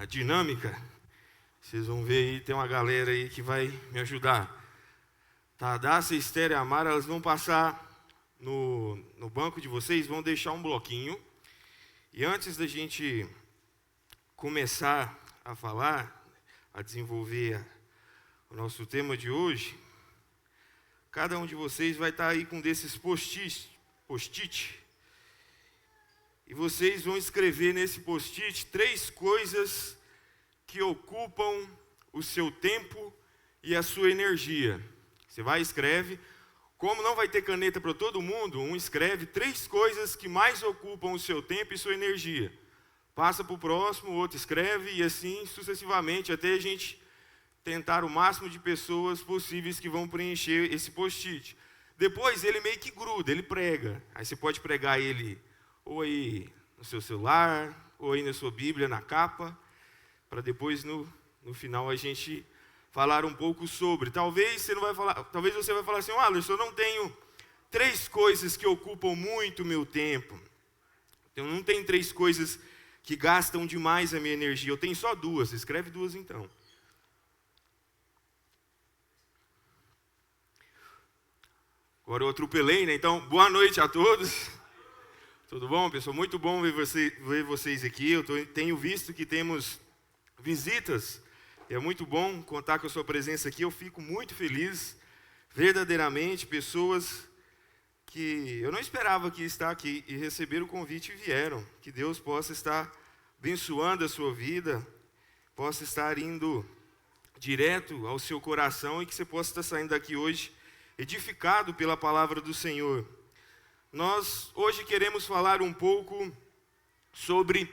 a dinâmica. Vocês vão ver aí, tem uma galera aí que vai me ajudar. Tadassa, Esther e Amara, elas vão passar no banco de vocês, vão deixar um bloquinho. E antes da gente começar a falar, a desenvolver o nosso tema de hoje, cada um de vocês vai estar aí com desses post-it. E vocês vão escrever nesse post-it 3 coisas que ocupam o seu tempo e a sua energia. Você vai e escreve. Como não vai ter caneta para todo mundo, um escreve 3 coisas que mais ocupam o seu tempo e sua energia. Passa para o próximo, o outro escreve e assim sucessivamente, até a gente tentar o máximo de pessoas possíveis que vão preencher esse post-it. Depois ele meio que gruda, ele prega. Aí você pode pregar ele ou aí no seu celular, ou aí na sua Bíblia, na capa, para depois no final a gente falar um pouco sobre. Talvez você vai falar assim, Alisson, eu não tenho 3 coisas que ocupam muito o meu tempo. Eu não tenho 3 coisas que gastam demais a minha energia. Eu tenho só 2. Escreve 2 então. Agora eu atropelei, né? Então, boa noite a todos. Tudo bom, pessoal? Muito bom ver vocês aqui. Eu tenho visto que temos visitas. É muito bom contar com a sua presença aqui. Eu fico muito feliz. Verdadeiramente, pessoas que eu não esperava que estar aqui e receber o convite e vieram. Que Deus possa estar abençoando a sua vida, possa estar indo direto ao seu coração e que você possa estar saindo daqui hoje edificado pela palavra do Senhor. Nós hoje queremos falar um pouco sobre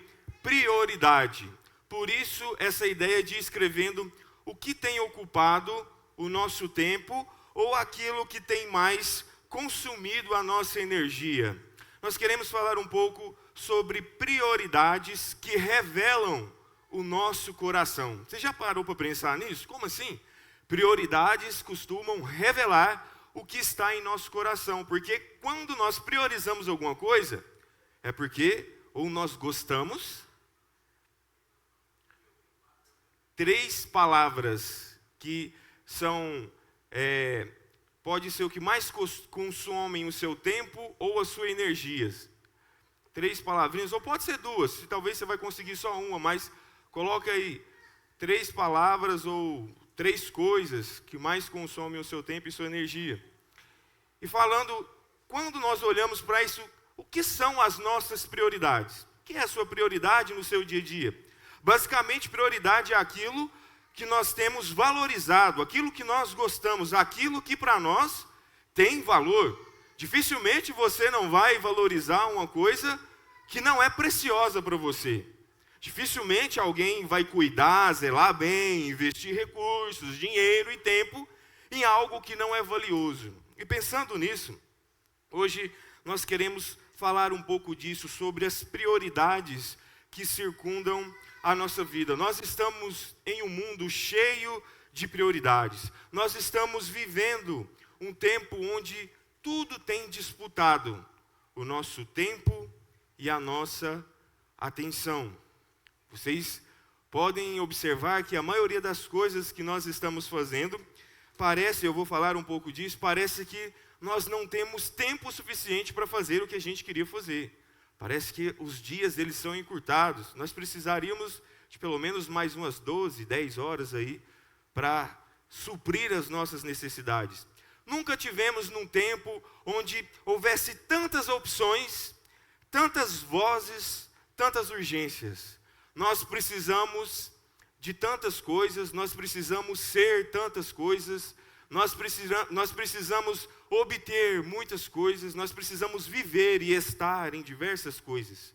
prioridade. Por isso, essa ideia de escrevendo o que tem ocupado o nosso tempo ou aquilo que tem mais consumido a nossa energia. Nós queremos falar um pouco sobre prioridades que revelam o nosso coração. Você já parou para pensar nisso? Como assim? Prioridades costumam revelar o que está em nosso coração. Porque quando nós priorizamos alguma coisa, é porque ou nós gostamos. 3 palavras que são, pode ser o que mais consomem o seu tempo ou a sua energia. 3 palavrinhas, ou pode ser 2, talvez você vai conseguir só uma, mas coloca aí 3 palavras ou 3 coisas que mais consomem o seu tempo e sua energia. E falando, quando nós olhamos para isso, o que são as nossas prioridades? O que é a sua prioridade no seu dia a dia? Basicamente, prioridade é aquilo que nós temos valorizado, aquilo que nós gostamos, aquilo que para nós tem valor. Dificilmente você não vai valorizar uma coisa que não é preciosa para você. Dificilmente alguém vai cuidar, zelar bem, investir recursos, dinheiro e tempo em algo que não é valioso. E pensando nisso, hoje nós queremos falar um pouco disso, sobre as prioridades que circundam a nossa vida. Nós estamos em um mundo cheio de prioridades. Nós estamos vivendo um tempo onde tudo tem disputado o nosso tempo e a nossa atenção. Vocês podem observar que a maioria das coisas que nós estamos fazendo, eu vou falar um pouco disso, parece que nós não temos tempo suficiente para fazer o que a gente queria fazer. Parece que os dias eles são encurtados. Nós precisaríamos de pelo menos mais umas 12, 10 horas aí para suprir as nossas necessidades. Nunca tivemos num tempo onde houvesse tantas opções, tantas vozes, tantas urgências. Nós precisamos de tantas coisas, nós precisamos ser tantas coisas, nós precisamos obter muitas coisas, nós precisamos viver e estar em diversas coisas.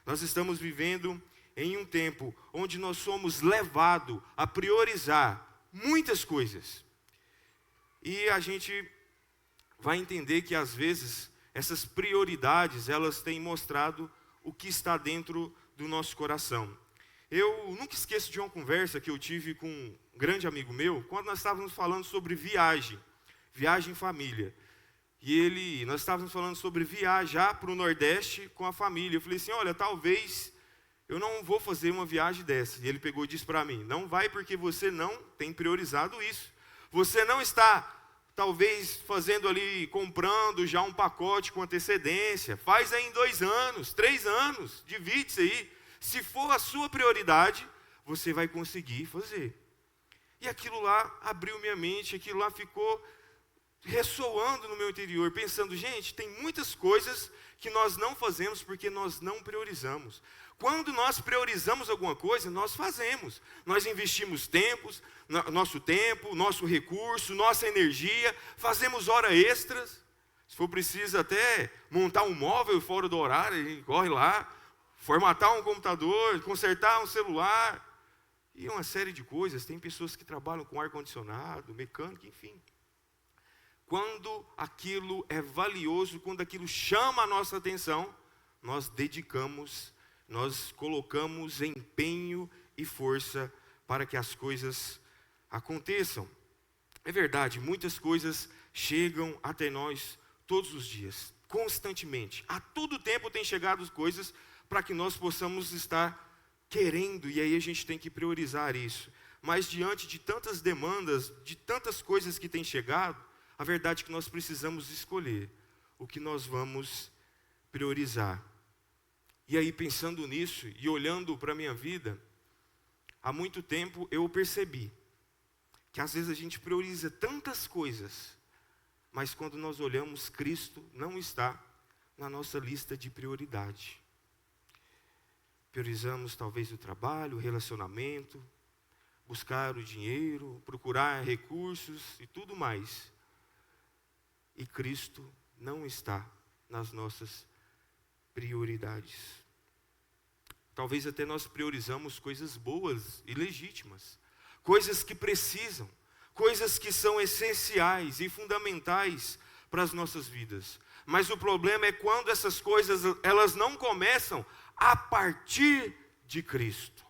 Nós estamos vivendo em um tempo onde nós somos levados a priorizar muitas coisas. E a gente vai entender que às vezes essas prioridades, elas têm mostrado o que está dentro do nosso coração. Eu nunca esqueço de uma conversa que eu tive com um grande amigo meu, quando nós estávamos falando sobre viagem em família. Nós estávamos falando sobre viajar para o Nordeste com a família. Eu falei assim, olha, talvez eu não vou fazer uma viagem dessa. E ele pegou e disse para mim, não vai porque você não tem priorizado isso. Você não está, talvez, fazendo ali, comprando já um pacote com antecedência. Faz aí em 2 anos, 3 anos, divide-se aí. Se for a sua prioridade, você vai conseguir fazer. E aquilo lá abriu minha mente, aquilo lá ficou ressoando no meu interior, pensando, gente, tem muitas coisas que nós não fazemos porque nós não priorizamos. Quando nós priorizamos alguma coisa, nós fazemos. Nós investimos nosso tempo, nosso recurso, nossa energia, fazemos hora extras. Se for preciso até montar um móvel fora do horário, a gente corre lá, formatar um computador, consertar um celular, e uma série de coisas. Tem pessoas que trabalham com ar-condicionado, mecânica, enfim. Quando aquilo é valioso, quando aquilo chama a nossa atenção, nós dedicamos, nós colocamos empenho e força para que as coisas aconteçam. É verdade, muitas coisas chegam até nós todos os dias, constantemente. A todo tempo tem chegado coisas para que nós possamos estar querendo, e aí a gente tem que priorizar isso. Mas diante de tantas demandas, de tantas coisas que têm chegado, a verdade é que nós precisamos escolher o que nós vamos priorizar. E aí, pensando nisso e olhando para a minha vida, há muito tempo eu percebi que às vezes a gente prioriza tantas coisas, mas quando nós olhamos, Cristo não está na nossa lista de prioridade. Priorizamos talvez o trabalho, o relacionamento, buscar o dinheiro, procurar recursos e tudo mais. E Cristo não está nas nossas prioridades. Talvez até nós priorizamos coisas boas e legítimas, coisas que precisam, coisas que são essenciais e fundamentais para as nossas vidas. Mas o problema é quando essas coisas, elas não começam a partir de Cristo.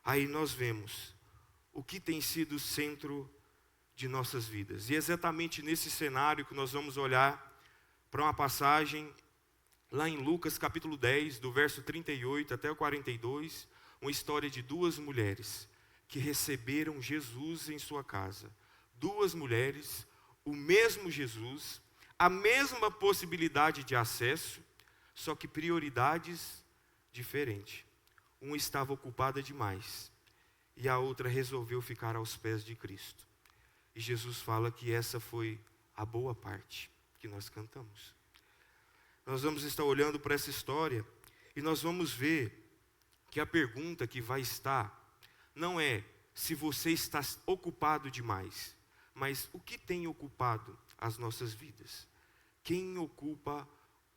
Aí nós vemos o que tem sido o centro de nossas vidas. E é exatamente nesse cenário que nós vamos olhar para uma passagem lá em Lucas capítulo 10, do verso 38 até o 42, uma história de 2 mulheres que receberam Jesus em sua casa. 2 mulheres, o mesmo Jesus, a mesma possibilidade de acesso, só que prioridades diferentes. Uma estava ocupada demais e a outra resolveu ficar aos pés de Cristo. E Jesus fala que essa foi a boa parte que nós cantamos. Nós vamos estar olhando para essa história e nós vamos ver que a pergunta que vai estar não é se você está ocupado demais, mas o que tem ocupado as nossas vidas? Quem ocupa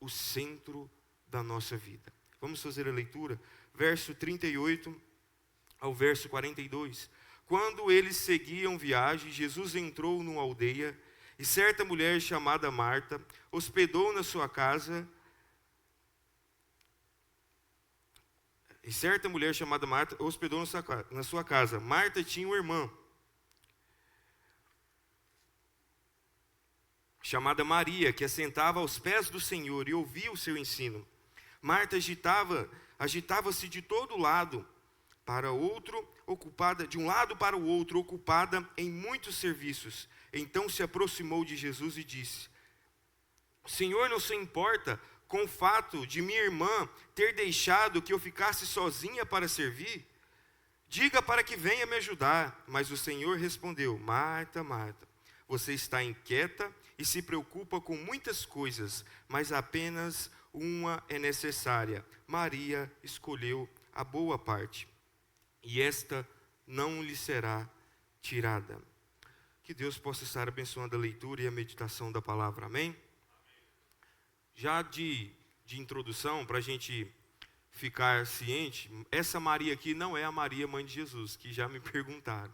o centro da nossa vida? Vamos fazer a leitura, verso 38 ao verso 42. Quando eles seguiam viagem, Jesus entrou numa aldeia, e certa mulher chamada Marta hospedou na sua casa. Marta tinha uma irmã chamada Maria, que assentava aos pés do Senhor e ouvia o seu ensino. Marta agitava-se de todo lado de um lado para o outro, ocupada em muitos serviços. Então se aproximou de Jesus e disse: Senhor, não se importa com o fato de minha irmã ter deixado que eu ficasse sozinha para servir? Diga para que venha me ajudar. Mas o Senhor respondeu: Marta, Marta, você está inquieta e se preocupa com muitas coisas, mas apenas uma é necessária. Maria escolheu a boa parte, e esta não lhe será tirada. Que Deus possa estar abençoando a leitura e a meditação da palavra, amém? Já de introdução, para a gente ficar ciente, essa Maria aqui não é a Maria, mãe de Jesus, que já me perguntaram.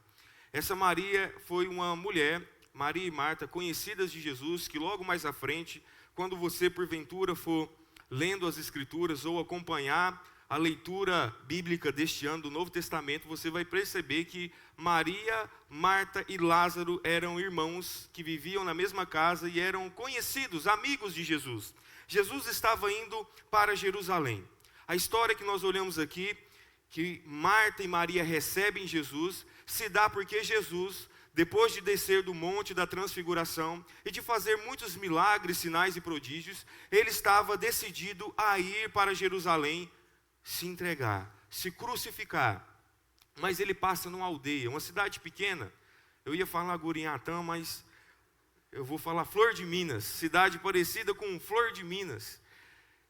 Essa Maria foi uma mulher, Maria e Marta, conhecidas de Jesus, que logo mais à frente, quando você porventura for lendo as Escrituras ou acompanhar a leitura bíblica deste ano do Novo Testamento, você vai perceber que Maria, Marta e Lázaro eram irmãos que viviam na mesma casa e eram conhecidos, amigos de Jesus. Jesus estava indo para Jerusalém. A história que nós olhamos aqui, que Marta e Maria recebem Jesus, se dá porque Jesus, depois de descer do monte da transfiguração e de fazer muitos milagres, sinais e prodígios, ele estava decidido a ir para Jerusalém, se entregar, se crucificar. Mas ele passa numa aldeia, uma cidade pequena. Eu ia falar Gurinhatã, mas eu vou falar Flor de Minas, cidade parecida com Flor de Minas.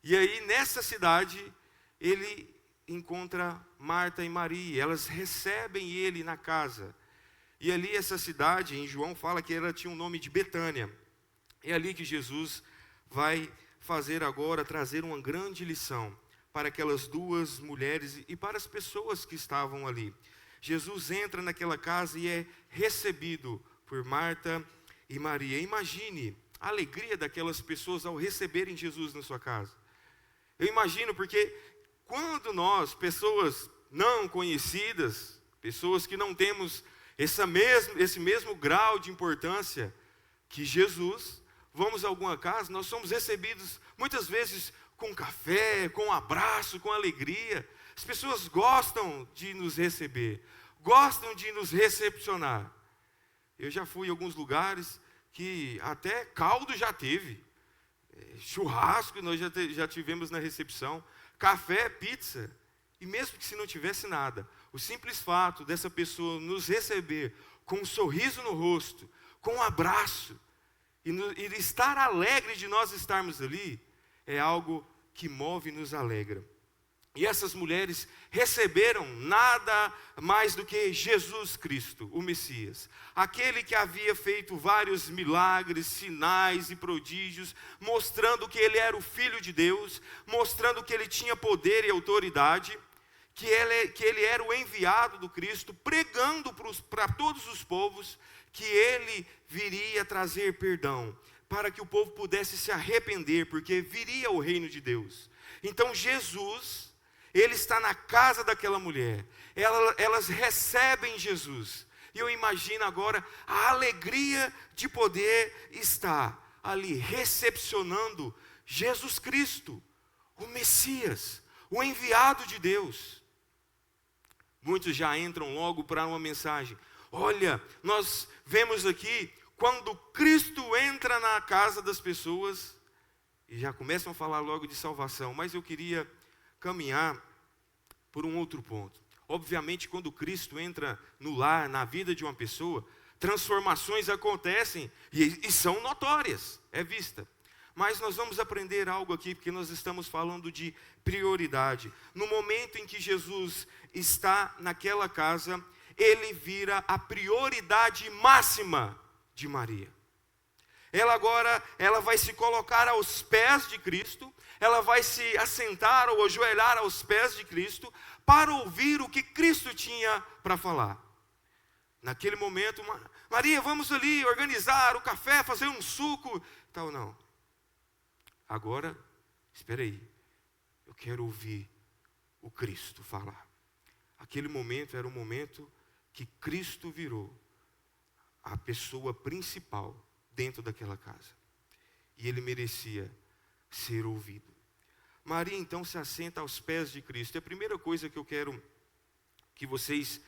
E aí nessa cidade ele encontra Marta e Maria, elas recebem ele na casa. E ali essa cidade, em João fala que ela tinha o nome de Betânia. É ali que Jesus vai fazer agora, trazer uma grande lição para aquelas duas mulheres e para as pessoas que estavam ali. Jesus entra naquela casa e é recebido por Marta e Maria. Imagine a alegria daquelas pessoas ao receberem Jesus na sua casa. Eu imagino porque quando nós, pessoas não conhecidas, pessoas que não temos esse mesmo grau de importância que Jesus, vamos a alguma casa, nós somos recebidos muitas vezes com café, com abraço, com alegria. As pessoas gostam de nos receber, gostam de nos recepcionar. Eu já fui em alguns lugares que até caldo já teve, churrasco nós já tivemos na recepção, café, pizza. E mesmo que se não tivesse nada, o simples fato dessa pessoa nos receber com um sorriso no rosto, com um abraço, e estar alegre de nós estarmos ali, é algo que move e nos alegra. E essas mulheres receberam nada mais do que Jesus Cristo, o Messias. Aquele que havia feito vários milagres, sinais e prodígios, mostrando que ele era o Filho de Deus, mostrando que ele tinha poder e autoridade, que ele era o enviado do Cristo, pregando para todos os povos que ele viria trazer perdão, para que o povo pudesse se arrepender, porque viria o reino de Deus. Então Jesus, ele está na casa daquela mulher, elas recebem Jesus, e eu imagino agora a alegria de poder estar ali recepcionando Jesus Cristo, o Messias, o enviado de Deus. Muitos já entram logo para uma mensagem. Olha, nós vemos aqui, quando Cristo entra na casa das pessoas, e já começam a falar logo de salvação, mas eu queria caminhar por um outro ponto. Obviamente, quando Cristo entra no lar, na vida de uma pessoa, transformações acontecem e são notórias, é vista. Mas nós vamos aprender algo aqui, porque nós estamos falando de prioridade. No momento em que Jesus está naquela casa, ele vira a prioridade máxima de Maria. Ela vai se colocar aos pés de Cristo, ela vai se assentar ou ajoelhar aos pés de Cristo, para ouvir o que Cristo tinha para falar. Naquele momento, Maria, vamos ali organizar o café, fazer um suco, tal, não. Agora, espera aí, eu quero ouvir o Cristo falar. Aquele momento era o momento que Cristo virou a pessoa principal dentro daquela casa. E ele merecia ser ouvido. Maria então se assenta aos pés de Cristo. E a primeira coisa que eu quero que vocês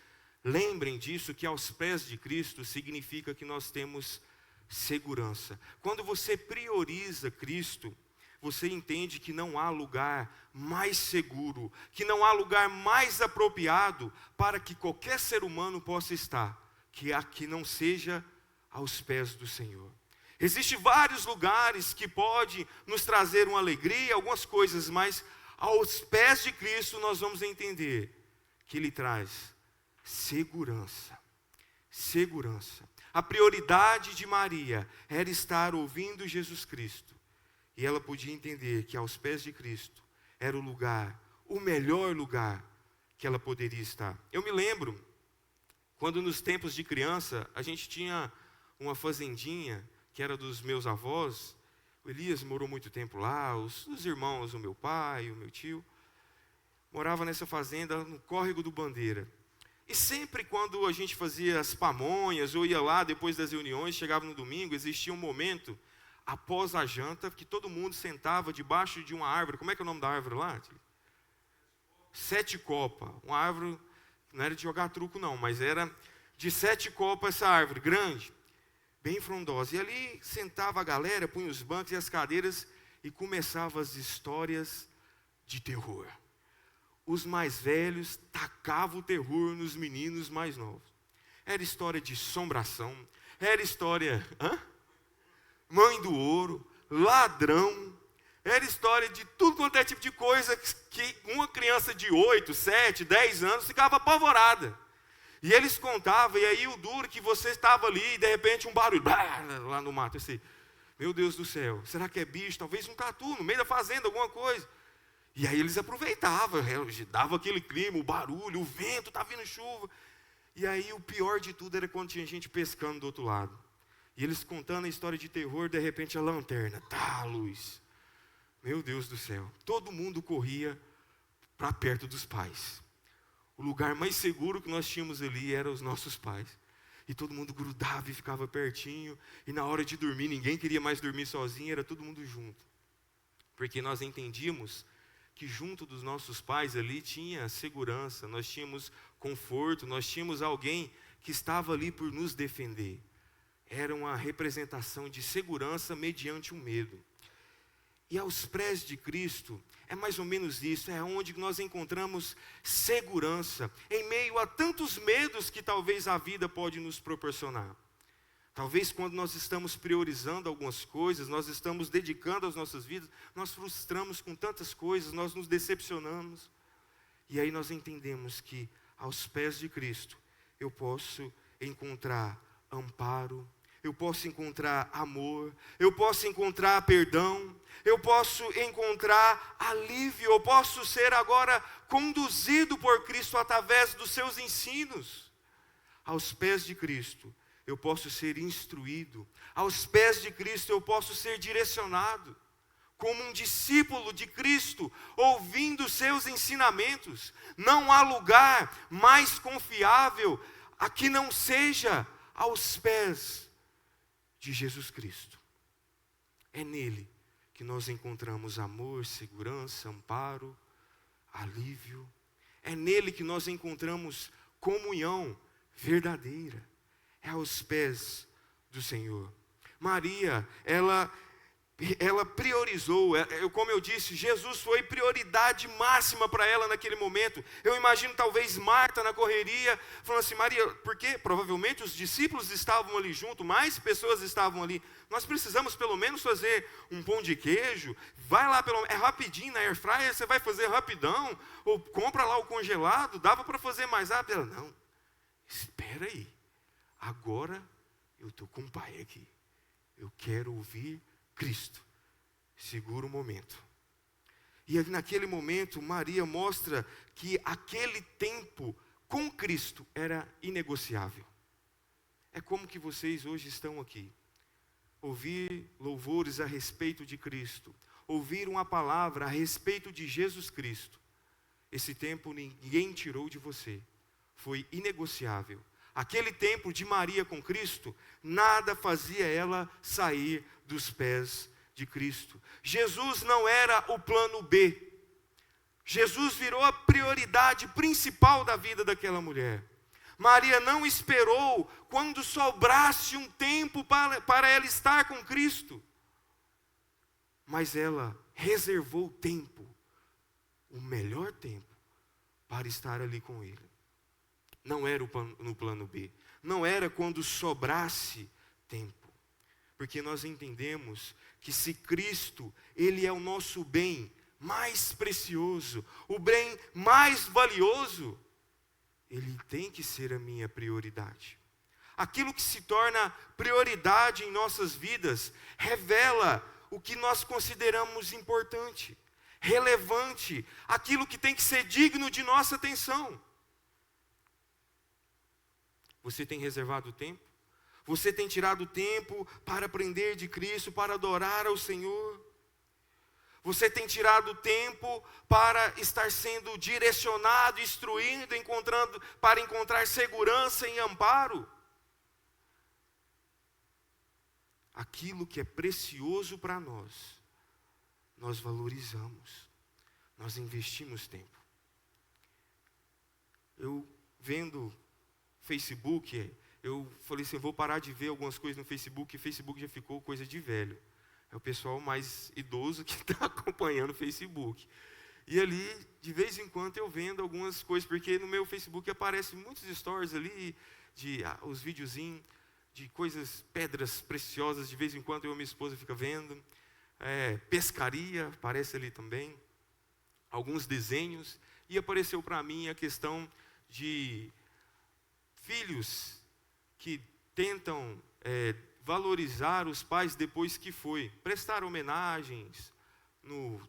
lembrem disso, que aos pés de Cristo significa que nós temos segurança. Quando você prioriza Cristo, você entende que não há lugar mais seguro, que não há lugar mais apropriado para que qualquer ser humano possa estar, que não seja aos pés do Senhor. Existem vários lugares que podem nos trazer uma alegria, algumas coisas, mas aos pés de Cristo nós vamos entender que Ele traz segurança. Segurança. A prioridade de Maria era estar ouvindo Jesus Cristo. E ela podia entender que aos pés de Cristo era o lugar, o melhor lugar que ela poderia estar. Eu me lembro, quando nos tempos de criança, a gente tinha uma fazendinha que era dos meus avós. O Elias morou muito tempo lá, os irmãos, o meu pai, o meu tio, morava nessa fazenda no Córrego do Bandeira. E sempre quando a gente fazia as pamonhas, ou ia lá depois das reuniões, chegava no domingo, existia um momento, após a janta, que todo mundo sentava debaixo de uma árvore. Como é que é o nome da árvore lá? 7 copas. Uma árvore, não era de jogar truco não, mas era de 7 copas essa árvore, grande, bem frondosa. E ali sentava a galera, punha os bancos e as cadeiras e começava as histórias de terror. Os mais velhos tacavam o terror nos meninos mais novos. Era história de assombração, era história, mãe do ouro, ladrão, era história de tudo quanto é tipo de coisa que uma criança de 8, 7, 10 anos ficava apavorada. E eles contavam, e aí o duro que você estava ali, e de repente um barulho, lá no mato, assim, meu Deus do céu, será que é bicho? Talvez um tatu no meio da fazenda, alguma coisa. E aí eles aproveitavam, dava aquele clima, o barulho, o vento, estava vindo chuva. E aí o pior de tudo era quando tinha gente pescando do outro lado. E eles contando a história de terror, de repente a lanterna, a luz. Meu Deus do céu, todo mundo corria para perto dos pais. O lugar mais seguro que nós tínhamos ali eram os nossos pais. E todo mundo grudava e ficava pertinho. E na hora de dormir, ninguém queria mais dormir sozinho, era todo mundo junto. Porque nós entendíamos que junto dos nossos pais ali tinha segurança, nós tínhamos conforto, nós tínhamos alguém que estava ali por nos defender. Era uma representação de segurança mediante o medo. E aos pés de Cristo, é mais ou menos isso, é onde nós encontramos segurança, em meio a tantos medos que talvez a vida pode nos proporcionar. Talvez quando nós estamos priorizando algumas coisas, nós estamos dedicando as nossas vidas, nós frustramos com tantas coisas, nós nos decepcionamos. E aí nós entendemos que aos pés de Cristo, eu posso encontrar amparo, eu posso encontrar amor, eu posso encontrar perdão, eu posso encontrar alívio, eu posso ser agora conduzido por Cristo através dos seus ensinos. Aos pés de Cristo, eu posso ser instruído. Aos pés de Cristo eu posso ser direcionado. Como um discípulo de Cristo, ouvindo seus ensinamentos. Não há lugar mais confiável a que não seja aos pés de Jesus Cristo. É nele que nós encontramos amor, segurança, amparo, alívio. É nele que nós encontramos comunhão verdadeira. É aos pés do Senhor. Maria, ela priorizou, como eu disse, Jesus foi prioridade máxima para ela naquele momento. Eu imagino talvez Marta na correria, falando assim, Maria, porque provavelmente os discípulos estavam ali junto, mais pessoas estavam ali. Nós precisamos pelo menos fazer um pão de queijo, vai lá, é rapidinho na airfryer, você vai fazer rapidão, ou compra lá o congelado, dava para fazer mais rápido. Ela, não, espera aí. Agora eu estou com o Pai aqui. Eu quero ouvir Cristo. Segura o momento. E naquele momento, Maria mostra que aquele tempo com Cristo era inegociável. É como que vocês hoje estão aqui. Ouvir louvores a respeito de Cristo. Ouvir uma palavra a respeito de Jesus Cristo. Esse tempo ninguém tirou de você. Foi inegociável. Aquele tempo de Maria com Cristo, nada fazia ela sair dos pés de Cristo. Jesus não era o plano B. Jesus virou a prioridade principal da vida daquela mulher. Maria não esperou quando sobrasse um tempo para ela estar com Cristo. Mas ela reservou tempo, o melhor tempo, para estar ali com Ele. Não era no plano B. Não era quando sobrasse tempo. Porque nós entendemos que se Cristo, Ele é o nosso bem mais precioso, o bem mais valioso, Ele tem que ser a minha prioridade. Aquilo que se torna prioridade em nossas vidas, revela o que nós consideramos importante, relevante, aquilo que tem que ser digno de nossa atenção. Você tem reservado tempo? Você tem tirado tempo para aprender de Cristo, para adorar ao Senhor? Você tem tirado tempo para estar sendo direcionado, instruído, para encontrar segurança e amparo? Aquilo que é precioso para nós valorizamos, nós investimos tempo. eu vendo Facebook, eu falei assim, vou parar de ver algumas coisas no Facebook, e o Facebook já ficou coisa de velho. É o pessoal mais idoso que está acompanhando o Facebook. E ali, de vez em quando, eu vendo algumas coisas, porque no meu Facebook aparecem muitos stories ali, os videozinhos de coisas, pedras preciosas, de vez em quando eu e minha esposa fica vendo. Pescaria, aparece ali também. Alguns desenhos. E apareceu para mim a questão de filhos que tentam valorizar os pais depois que foi. Prestar homenagens no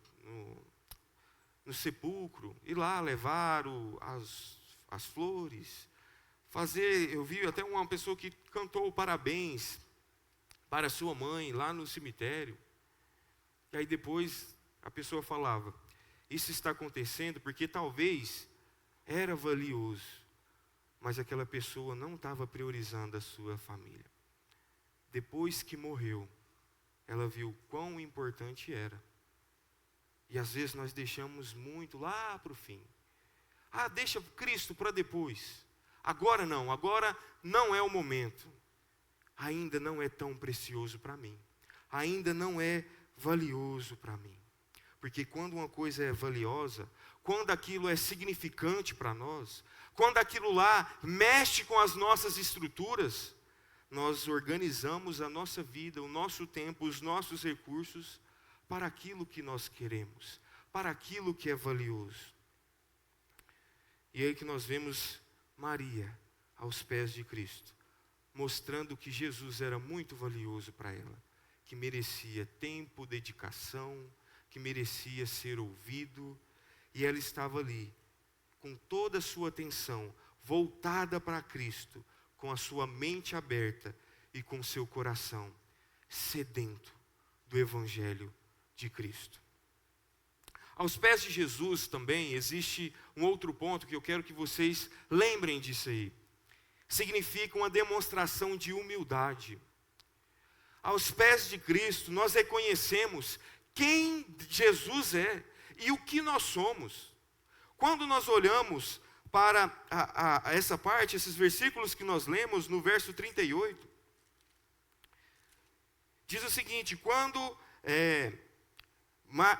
sepulcro, ir lá levar as flores, eu vi até uma pessoa que cantou parabéns para sua mãe lá no cemitério, e aí depois a pessoa falava, isso está acontecendo porque talvez era valioso, mas aquela pessoa não estava priorizando a sua família. Depois que morreu, ela viu quão importante era. E às vezes nós deixamos muito lá para o fim. Deixa Cristo para depois. Agora não é o momento. Ainda não é tão precioso para mim. Ainda não é valioso para mim. Porque quando uma coisa é valiosa, quando aquilo é significante para nós, quando aquilo lá mexe com as nossas estruturas, nós organizamos a nossa vida, o nosso tempo, os nossos recursos para aquilo que nós queremos, para aquilo que é valioso. E aí que nós vemos Maria aos pés de Cristo, mostrando que Jesus era muito valioso para ela, que merecia tempo, dedicação, que merecia ser ouvido, e ela estava ali, com toda a sua atenção voltada para Cristo, com a sua mente aberta e com seu coração sedento do Evangelho de Cristo. Aos pés de Jesus também existe um outro ponto que eu quero que vocês lembrem disso aí. Significa uma demonstração de humildade. Aos pés de Cristo nós reconhecemos quem Jesus é e o que nós somos. Quando nós olhamos para essa parte, esses versículos que nós lemos no verso 38, diz o seguinte, quando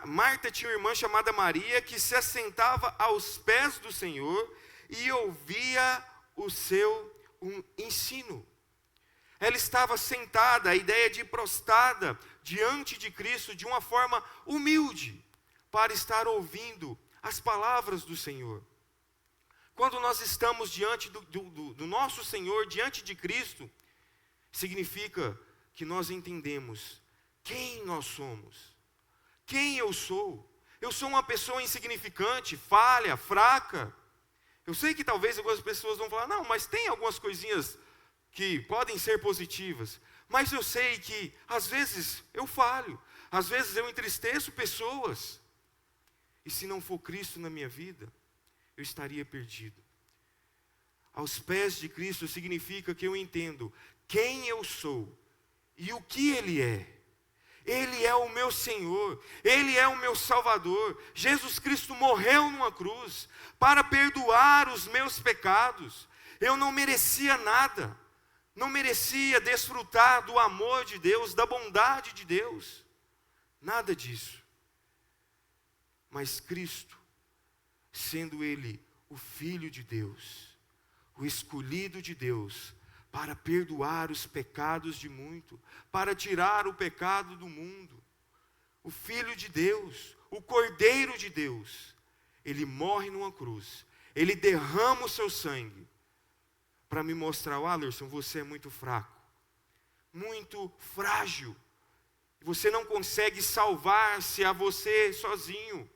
Marta tinha uma irmã chamada Maria, que se assentava aos pés do Senhor e ouvia o seu ensino. Ela estava sentada, a ideia de prostrada diante de Cristo, de uma forma humilde, para estar ouvindo as palavras do Senhor. Quando nós estamos diante do nosso Senhor, diante de Cristo, significa que nós entendemos quem nós somos. Quem eu sou? Eu sou uma pessoa insignificante, falha, fraca. Eu sei que talvez algumas pessoas vão falar, não, mas tem algumas coisinhas que podem ser positivas. Mas eu sei que, às vezes, eu falho. Às vezes eu entristeço pessoas. E se não for Cristo na minha vida, eu estaria perdido. Aos pés de Cristo significa que eu entendo quem eu sou e o que Ele é. Ele é o meu Senhor, Ele é o meu Salvador. Jesus Cristo morreu numa cruz para perdoar os meus pecados. Eu não merecia nada, não merecia desfrutar do amor de Deus, da bondade de Deus, nada disso. Mas Cristo, sendo Ele o Filho de Deus, o escolhido de Deus, para perdoar os pecados de muito, para tirar o pecado do mundo. O Filho de Deus, o Cordeiro de Deus, Ele morre numa cruz, Ele derrama o seu sangue, para me mostrar, Alerson, você é muito fraco, muito frágil, você não consegue salvar-se a você sozinho,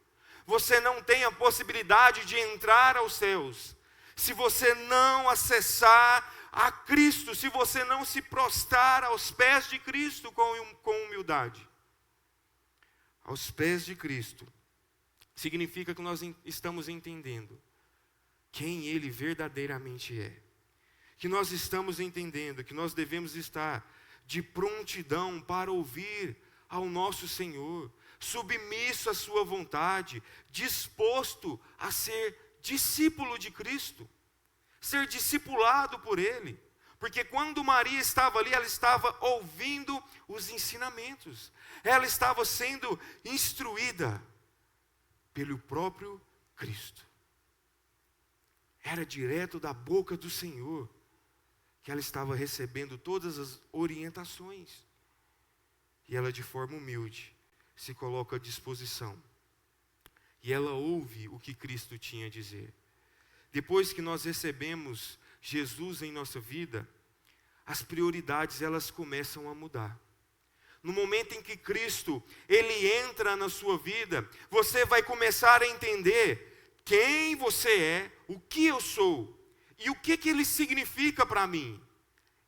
você não tem a possibilidade de entrar aos céus, se você não acessar a Cristo, se você não se prostrar aos pés de Cristo com humildade. Aos pés de Cristo, significa que nós estamos entendendo quem Ele verdadeiramente é. Que nós estamos entendendo que nós devemos estar de prontidão para ouvir ao nosso Senhor, submisso à sua vontade, disposto a ser discípulo de Cristo. ser discipulado por Ele. Porque quando Maria estava ali, ela estava ouvindo os ensinamentos. Ela estava sendo instruída pelo próprio Cristo. Era direto da boca do Senhor que ela estava recebendo todas as orientações. E ela, de forma humilde, se coloca à disposição. E ela ouve o que Cristo tinha a dizer. Depois que nós recebemos Jesus em nossa vida, as prioridades elas começam a mudar. No momento em que Cristo, Ele entra na sua vida, você vai começar a entender quem você é, o que eu sou e o que Ele significa para mim.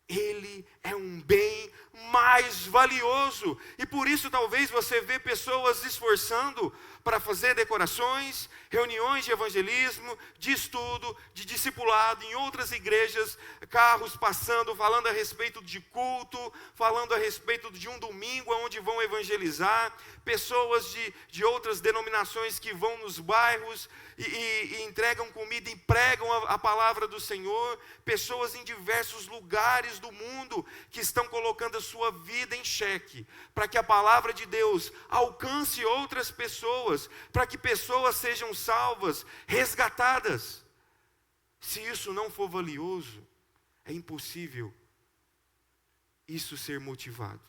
Ele é um bem mais valioso. E por isso talvez você vê pessoas se esforçando para fazer decorações, reuniões de evangelismo, de estudo, de discipulado em outras igrejas, carros passando, falando a respeito de culto, falando a respeito de um domingo onde vão evangelizar, pessoas de outras denominações que vão nos bairros e entregam comida e pregam a palavra do Senhor, pessoas em diversos lugares do mundo que estão colocando a sua vida em xeque, para que a palavra de Deus alcance outras pessoas, para que pessoas sejam salvas, resgatadas. Se isso não for valioso, é impossível isso ser motivado.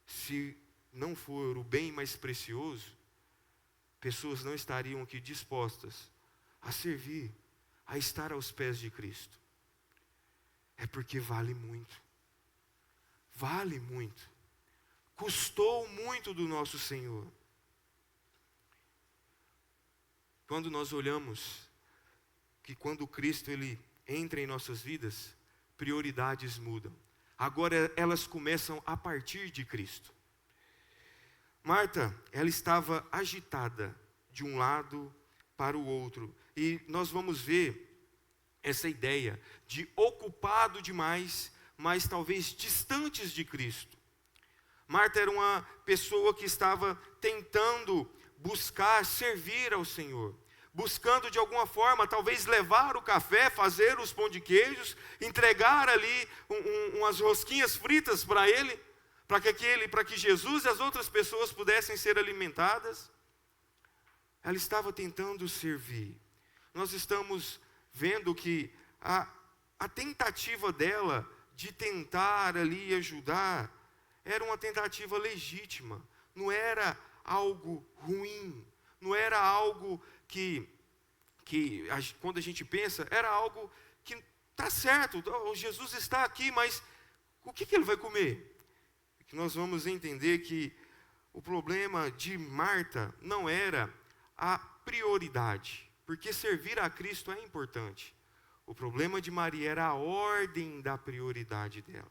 Se não for o bem mais precioso, pessoas não estariam aqui dispostas a servir, a estar aos pés de Cristo. É porque vale muito. Vale muito. Custou muito do nosso Senhor. Quando nós olhamos que quando Cristo Ele entra em nossas vidas, prioridades mudam. Agora elas começam a partir de Cristo. Marta, ela estava agitada de um lado para o outro. E nós vamos ver essa ideia de ocupado demais, mas talvez distantes de Cristo. Marta era uma pessoa que estava tentando buscar servir ao Senhor, buscando de alguma forma, talvez levar o café, fazer os pão de queijos, entregar ali umas rosquinhas fritas para ele, para que Jesus e as outras pessoas pudessem ser alimentadas. Ela estava tentando servir. Nós estamos vendo que a tentativa dela de tentar ali ajudar era uma tentativa legítima, não era algo ruim, não era algo que quando a gente pensa, era algo que está certo, Jesus está aqui, mas o que ele vai comer? Que nós vamos entender que o problema de Marta não era a prioridade, porque servir a Cristo é importante. O problema de Maria era a ordem da prioridade dela.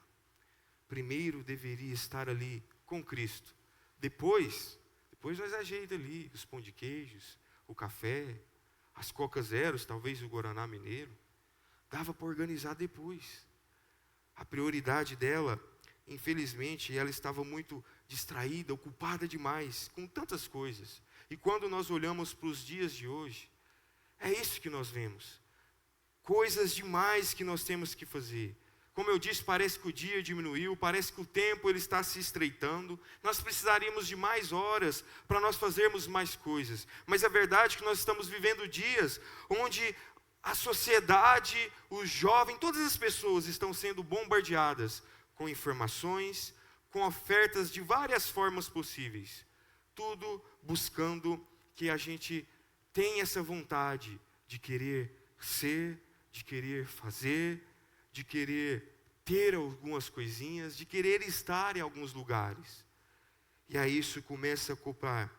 Primeiro deveria estar ali com Cristo. Depois nós ajeita ali os pão de queijos, o café, as Coca Zeros, talvez o Guaraná Mineiro. Dava para organizar depois. A prioridade dela, infelizmente, ela estava muito distraída, ocupada demais, com tantas coisas. E quando nós olhamos para os dias de hoje, é isso que nós vemos. Coisas demais que nós temos que fazer. Como eu disse, parece que o dia diminuiu, parece que o tempo ele está se estreitando. Nós precisaríamos de mais horas para nós fazermos mais coisas. Mas a verdade é que nós estamos vivendo dias onde a sociedade, os jovens, todas as pessoas estão sendo bombardeadas com informações, com ofertas de várias formas possíveis. Tudo buscando que a gente tenha essa vontade de querer ser, de querer fazer, de querer ter algumas coisinhas, de querer estar em alguns lugares. E aí isso começa a ocupar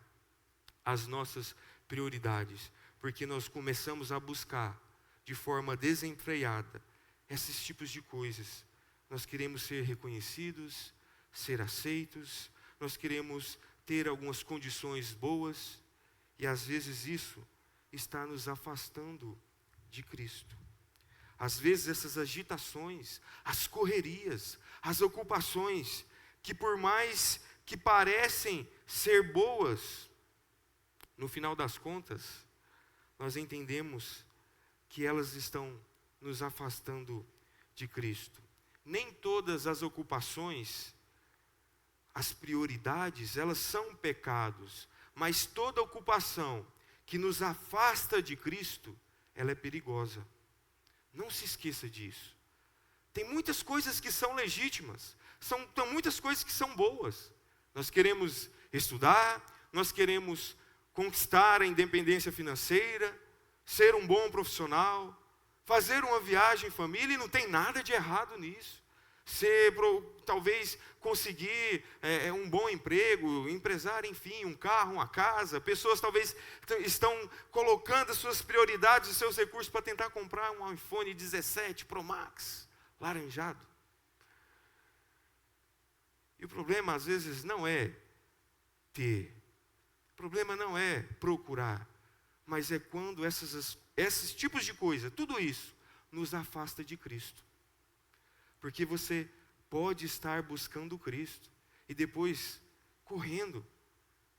as nossas prioridades, porque nós começamos a buscar de forma desenfreada esses tipos de coisas. Nós queremos ser reconhecidos, ser aceitos, nós queremos ter algumas condições boas, e às vezes isso está nos afastando de Cristo. Às vezes essas agitações, as correrias, as ocupações, que por mais que parecem ser boas, no final das contas, nós entendemos que elas estão nos afastando de Cristo. Nem todas as ocupações, as prioridades, elas são pecados, mas toda ocupação que nos afasta de Cristo, ela é perigosa. Não se esqueça disso. Tem muitas coisas que são legítimas, tem muitas coisas que são boas. Nós queremos estudar, nós queremos conquistar a independência financeira, ser um bom profissional, fazer uma viagem em família, e não tem nada de errado nisso. Talvez conseguir um bom emprego, empresário, enfim, um carro, uma casa. Pessoas talvez estão colocando as suas prioridades, os seus recursos para tentar comprar um iPhone 17 Pro Max, laranjado. E o problema às vezes não é ter, o problema não é procurar, mas é quando esses tipos de coisa, tudo isso, nos afasta de Cristo. Porque você pode estar buscando Cristo e depois correndo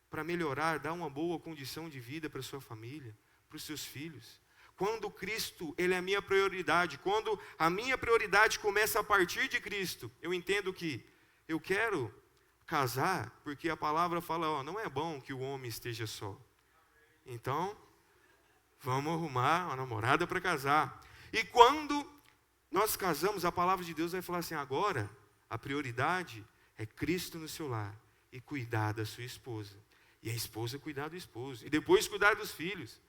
para melhorar, dar uma boa condição de vida para a sua família, para os seus filhos. Quando Cristo, Ele é a minha prioridade, quando a minha prioridade começa a partir de Cristo, eu entendo que eu quero casar, porque a palavra fala, não é bom que o homem esteja só. Então, vamos arrumar uma namorada para casar. E quando nós casamos, a palavra de Deus vai falar assim, agora a prioridade é Cristo no seu lar e cuidar da sua esposa. E a esposa cuidar do esposo. E depois cuidar dos filhos.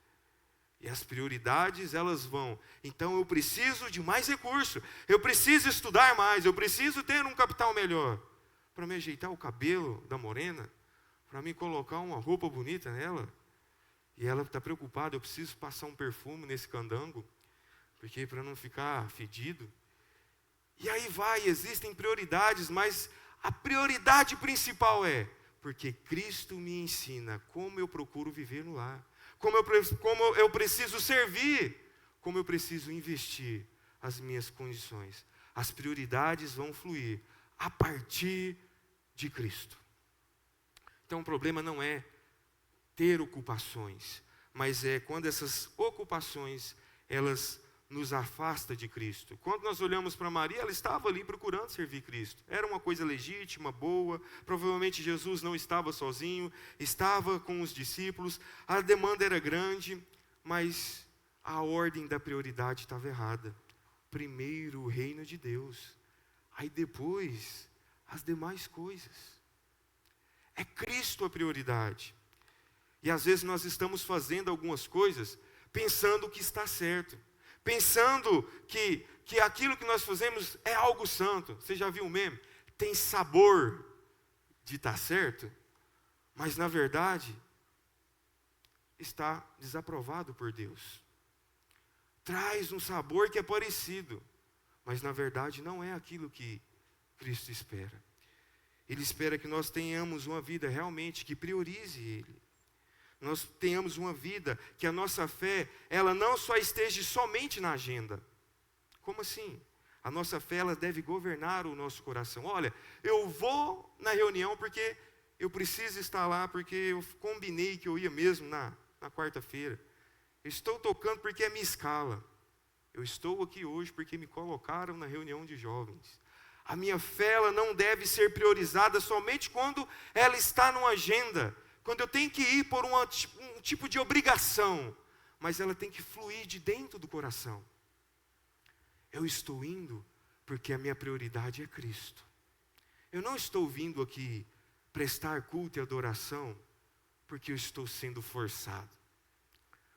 E as prioridades, elas vão. Então eu preciso de mais recurso. Eu preciso estudar mais. Eu preciso ter um capital melhor. Para me ajeitar o cabelo da morena. Para me colocar uma roupa bonita nela. E ela está preocupada. Eu preciso passar um perfume nesse candango. Porque para não ficar fedido. E aí existem prioridades. Mas a prioridade principal é. Porque Cristo me ensina como eu procuro viver no lar. Como eu preciso servir, como eu preciso investir as minhas condições. As prioridades vão fluir a partir de Cristo. Então o problema não é ter ocupações, mas é quando essas ocupações, elas nos afastam de Cristo. Quando nós olhamos para Maria, ela estava ali procurando servir Cristo. Era uma coisa legítima, boa. Provavelmente Jesus não estava sozinho, estava com os discípulos. A demanda era grande, mas a ordem da prioridade estava errada. Primeiro o reino de Deus, aí depois as demais coisas. É Cristo a prioridade. E às vezes nós estamos fazendo algumas coisas pensando que está certo. Pensando que aquilo que nós fazemos é algo santo. Você já viu o meme? Tem sabor de estar certo, mas na verdade está desaprovado por Deus. Traz um sabor que é parecido, mas na verdade não é aquilo que Cristo espera. Ele espera que nós tenhamos uma vida realmente que priorize Ele. Nós tenhamos uma vida que a nossa fé, ela não só esteja somente na agenda. Como assim? A nossa fé, ela deve governar o nosso coração. Olha, eu vou na reunião porque eu preciso estar lá, porque eu combinei que eu ia mesmo na quarta-feira. Eu estou tocando porque é minha escala. Eu estou aqui hoje porque me colocaram na reunião de jovens. A minha fé, ela não deve ser priorizada somente quando ela está numa agenda. Quando eu tenho que ir por um tipo de obrigação, mas ela tem que fluir de dentro do coração. Eu estou indo porque a minha prioridade é Cristo. Eu não estou vindo aqui prestar culto e adoração porque eu estou sendo forçado.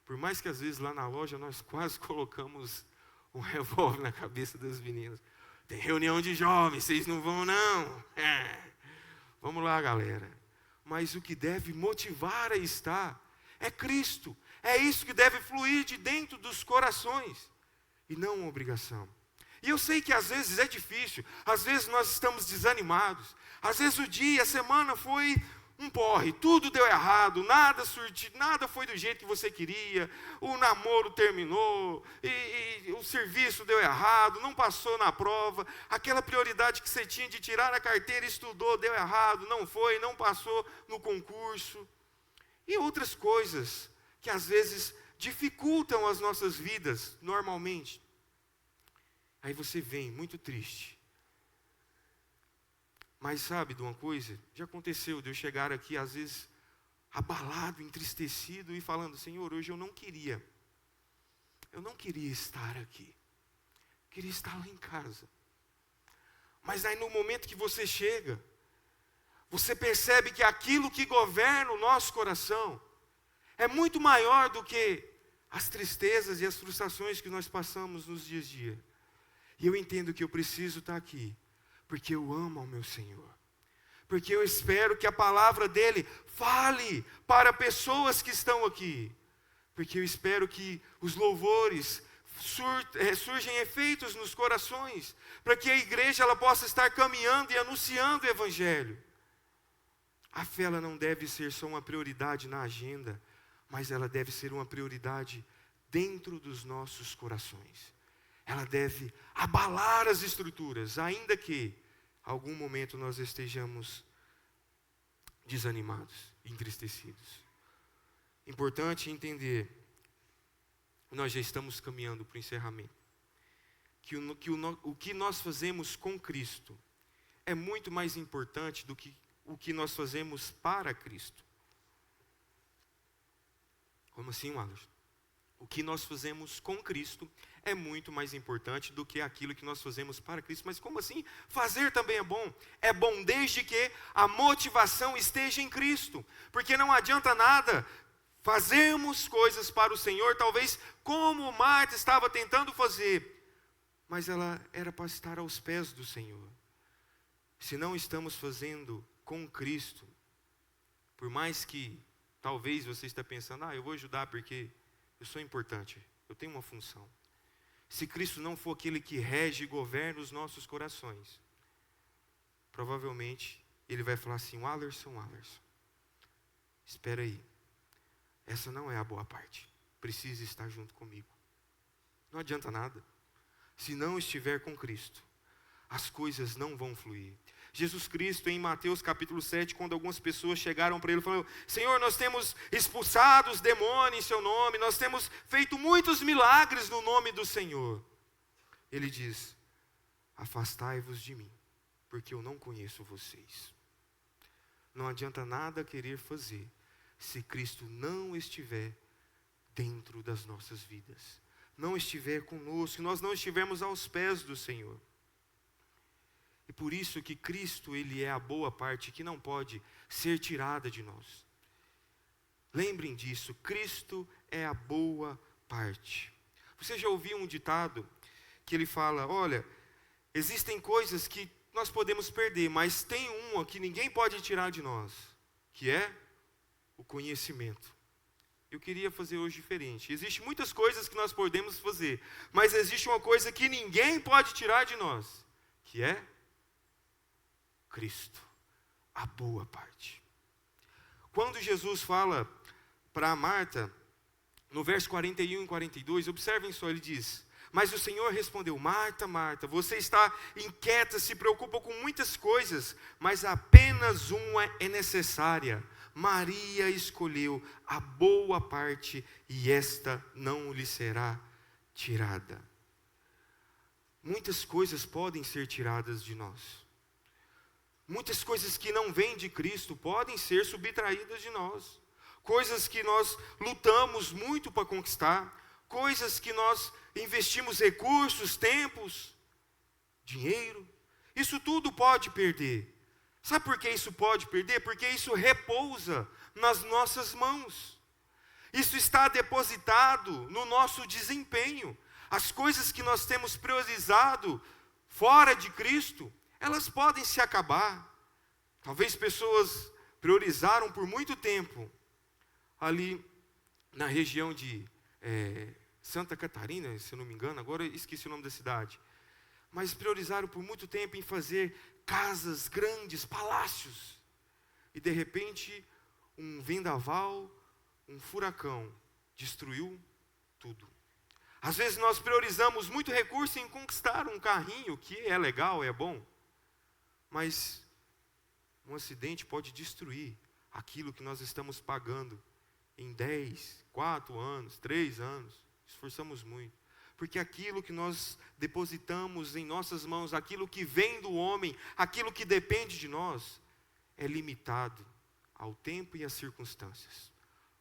Por mais que às vezes lá na loja nós quase colocamos um revólver na cabeça das meninas. Tem reunião de jovens, vocês não vão não? Vamos lá, galera. Mas o que deve motivar a estar é Cristo. É isso que deve fluir de dentro dos corações. E não uma obrigação. E eu sei que às vezes é difícil. Às vezes nós estamos desanimados. Às vezes o dia, a semana foi um porre. Tudo deu errado. Nada foi do jeito que você queria. O namoro terminou. E o serviço deu errado. Não passou na prova. Aquela prioridade que você tinha de tirar a carteira, estudou, deu errado. Não foi, não passou no concurso. E outras coisas que às vezes dificultam as nossas vidas normalmente. Aí você vem muito triste. Mas sabe de uma coisa? Já aconteceu de eu chegar aqui às vezes abalado, entristecido e falando: Senhor, hoje eu não queria estar aqui. Eu queria estar lá em casa. Mas aí no momento que você chega, você percebe que aquilo que governa o nosso coração é muito maior do que as tristezas e as frustrações que nós passamos nos dias a dia. E eu entendo que eu preciso estar aqui, porque eu amo ao meu Senhor. Porque eu espero que a palavra dele fale para pessoas que estão aqui. Porque eu espero que os louvores surjam efeitos nos corações, para que a igreja ela possa estar caminhando e anunciando o Evangelho. A fé ela não deve ser só uma prioridade na agenda, mas ela deve ser uma prioridade dentro dos nossos corações. Ela deve abalar as estruturas, ainda que algum momento nós estejamos desanimados, entristecidos. Importante entender, nós já estamos caminhando para o encerramento, que o que nós fazemos com Cristo é muito mais importante do que o que nós fazemos para Cristo. Como assim, Wallace? O que nós fazemos com Cristo é muito mais importante do que aquilo que nós fazemos para Cristo. Mas como assim? Fazer também é bom. É bom desde que a motivação esteja em Cristo. Porque não adianta nada fazermos coisas para o Senhor, talvez como Marta estava tentando fazer, mas ela era para estar aos pés do Senhor. Se não estamos fazendo com Cristo, por mais que talvez você esteja pensando: eu vou ajudar porque eu sou importante, eu tenho uma função. Se Cristo não for aquele que rege e governa os nossos corações, provavelmente Ele vai falar assim: Wallerson, espera aí, essa não é a boa parte, precisa estar junto comigo. Não adianta nada, se não estiver com Cristo, as coisas não vão fluir. Jesus Cristo, em Mateus capítulo 7, quando algumas pessoas chegaram para ele e falaram: Senhor, nós temos expulsado os demônios em seu nome, nós temos feito muitos milagres no nome do Senhor. Ele diz: afastai-vos de mim, porque eu não conheço vocês. Não adianta nada querer fazer, se Cristo não estiver dentro das nossas vidas, não estiver conosco, se nós não estivermos aos pés do Senhor. E por isso que Cristo, Ele é a boa parte que não pode ser tirada de nós. Lembrem disso, Cristo é a boa parte. Você já ouviu um ditado que ele fala: olha, existem coisas que nós podemos perder, mas tem uma que ninguém pode tirar de nós, que é o conhecimento. Eu queria fazer hoje diferente. Existem muitas coisas que nós podemos fazer, mas existe uma coisa que ninguém pode tirar de nós, que é Cristo, a boa parte. Quando Jesus fala para Marta, no verso 41 e 42, observem só, ele diz: mas o Senhor respondeu: Marta, Marta, você está inquieta, se preocupa com muitas coisas, mas apenas uma é necessária. Maria escolheu a boa parte, e esta não lhe será tirada. Muitas coisas podem ser tiradas de nós. Muitas coisas que não vêm de Cristo podem ser subtraídas de nós. Coisas que nós lutamos muito para conquistar, coisas que nós investimos recursos, tempos, dinheiro. Isso tudo pode perder. Sabe por que isso pode perder? Porque isso repousa nas nossas mãos. Isso está depositado no nosso desempenho. As coisas que nós temos priorizado fora de Cristo, elas podem se acabar. Talvez pessoas priorizaram por muito tempo ali na região de Santa Catarina, se eu não me engano, agora esqueci o nome da cidade. Mas priorizaram por muito tempo em fazer casas grandes, palácios. E de repente, um vendaval, um furacão, destruiu tudo. Às vezes nós priorizamos muito recurso em conquistar um carrinho, que é legal, é bom. Mas um acidente pode destruir aquilo que nós estamos pagando em 10, 4 anos, 3 anos, esforçamos muito. Porque aquilo que nós depositamos em nossas mãos, aquilo que vem do homem, aquilo que depende de nós, é limitado ao tempo e às circunstâncias.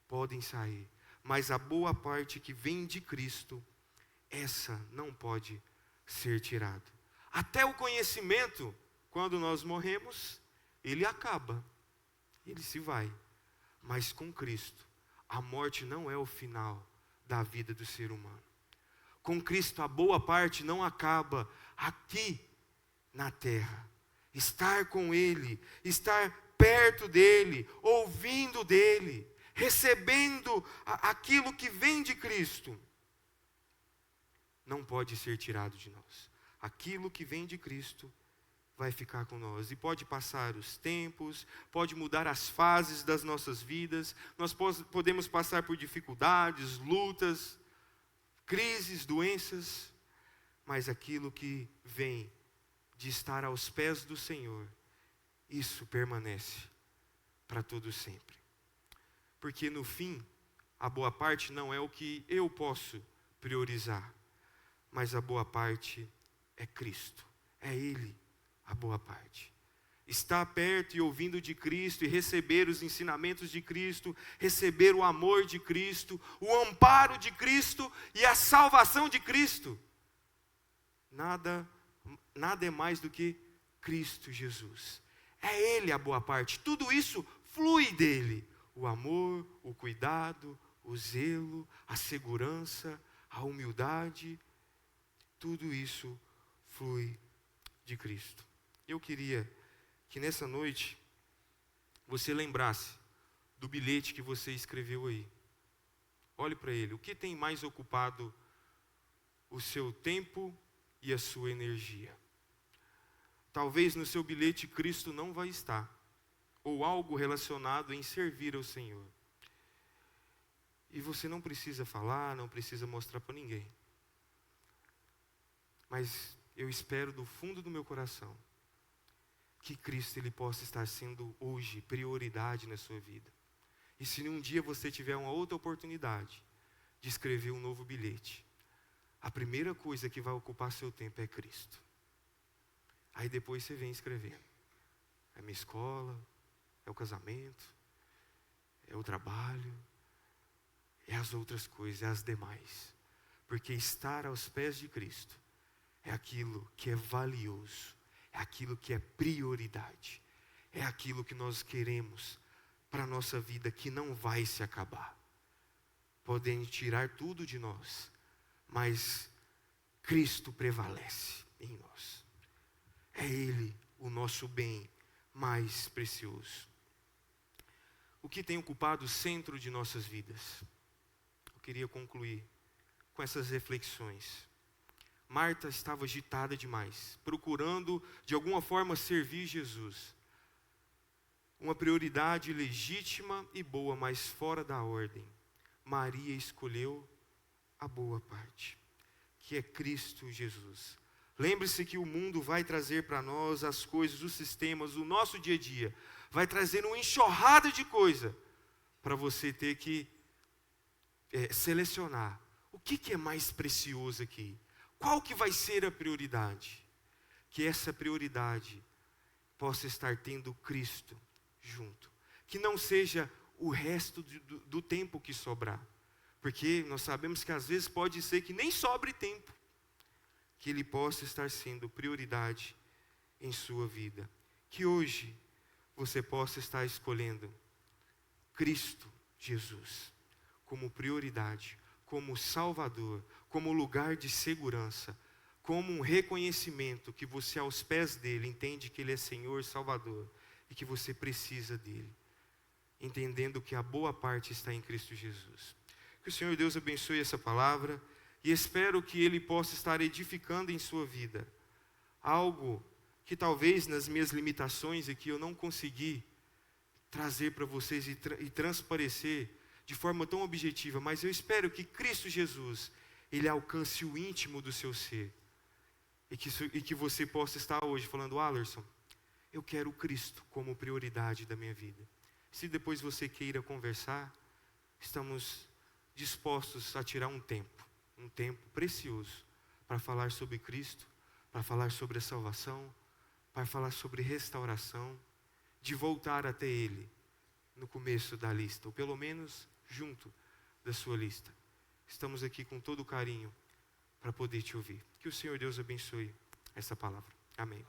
Podem sair, mas a boa parte que vem de Cristo, essa não pode ser tirada. Até o conhecimento, quando nós morremos, ele acaba, ele se vai. Mas com Cristo, a morte não é o final da vida do ser humano. Com Cristo, a boa parte não acaba aqui na terra. Estar com Ele, estar perto dEle, ouvindo dEle, recebendo aquilo que vem de Cristo, não pode ser tirado de nós. Aquilo que vem de Cristo vai ficar com nós. E pode passar os tempos, pode mudar as fases das nossas vidas, nós podemos passar por dificuldades, lutas, crises, doenças, mas aquilo que vem de estar aos pés do Senhor, isso permanece para todo sempre. Porque no fim, a boa parte não é o que eu posso priorizar, mas a boa parte é Cristo, é Ele a boa parte. Estar perto e ouvindo de Cristo e receber os ensinamentos de Cristo, receber o amor de Cristo, o amparo de Cristo e a salvação de Cristo. Nada é mais do que Cristo Jesus. É Ele a boa parte. Tudo isso flui dele. O amor, o cuidado, o zelo, a segurança, a humildade. Tudo isso flui de Cristo. Eu queria que nessa noite você lembrasse do bilhete que você escreveu aí. Olhe para ele. O que tem mais ocupado o seu tempo e a sua energia? Talvez no seu bilhete Cristo não vai estar, ou algo relacionado em servir ao Senhor. E você não precisa falar, não precisa mostrar para ninguém. Mas eu espero do fundo do meu coração que Cristo ele possa estar sendo hoje prioridade na sua vida. E se um dia você tiver uma outra oportunidade de escrever um novo bilhete, a primeira coisa que vai ocupar seu tempo é Cristo. Aí depois você vem escrevendo. É minha escola, é o casamento, é o trabalho, é as outras coisas, é as demais. Porque estar aos pés de Cristo é aquilo que é valioso. É aquilo que é prioridade. É aquilo que nós queremos para a nossa vida, que não vai se acabar. Podem tirar tudo de nós, mas Cristo prevalece em nós. É Ele o nosso bem mais precioso. O que tem ocupado o centro de nossas vidas? Eu queria concluir com essas reflexões. Marta estava agitada demais, procurando de alguma forma servir Jesus. Uma prioridade legítima e boa, mas fora da ordem. Maria escolheu a boa parte, que é Cristo Jesus. Lembre-se que o mundo vai trazer para nós as coisas, os sistemas, o nosso dia a dia. Vai trazer uma enxurrada de coisa para você ter que selecionar. O que é mais precioso aqui? Qual que vai ser a prioridade? Que essa prioridade possa estar tendo Cristo junto. Que não seja o resto do tempo que sobrar. Porque nós sabemos que às vezes pode ser que nem sobre tempo. Que Ele possa estar sendo prioridade em sua vida. Que hoje você possa estar escolhendo Cristo Jesus como prioridade, como Salvador, como lugar de segurança, como um reconhecimento que você aos pés dele entende que ele é Senhor, Salvador e que você precisa dele, entendendo que a boa parte está em Cristo Jesus. Que o Senhor Deus abençoe essa palavra e espero que ele possa estar edificando em sua vida algo que talvez nas minhas limitações aqui eu não consegui trazer para vocês e transparecer de forma tão objetiva, mas eu espero que Cristo Jesus, Ele alcance o íntimo do seu ser, e que você possa estar hoje falando: Alerson, eu quero Cristo como prioridade da minha vida. Se depois você queira conversar, estamos dispostos a tirar um tempo precioso, para falar sobre Cristo, para falar sobre a salvação, para falar sobre restauração, de voltar até Ele no começo da lista, ou pelo menos junto da sua lista. Estamos aqui com todo o carinho para poder te ouvir. Que o Senhor Deus abençoe essa palavra. Amém.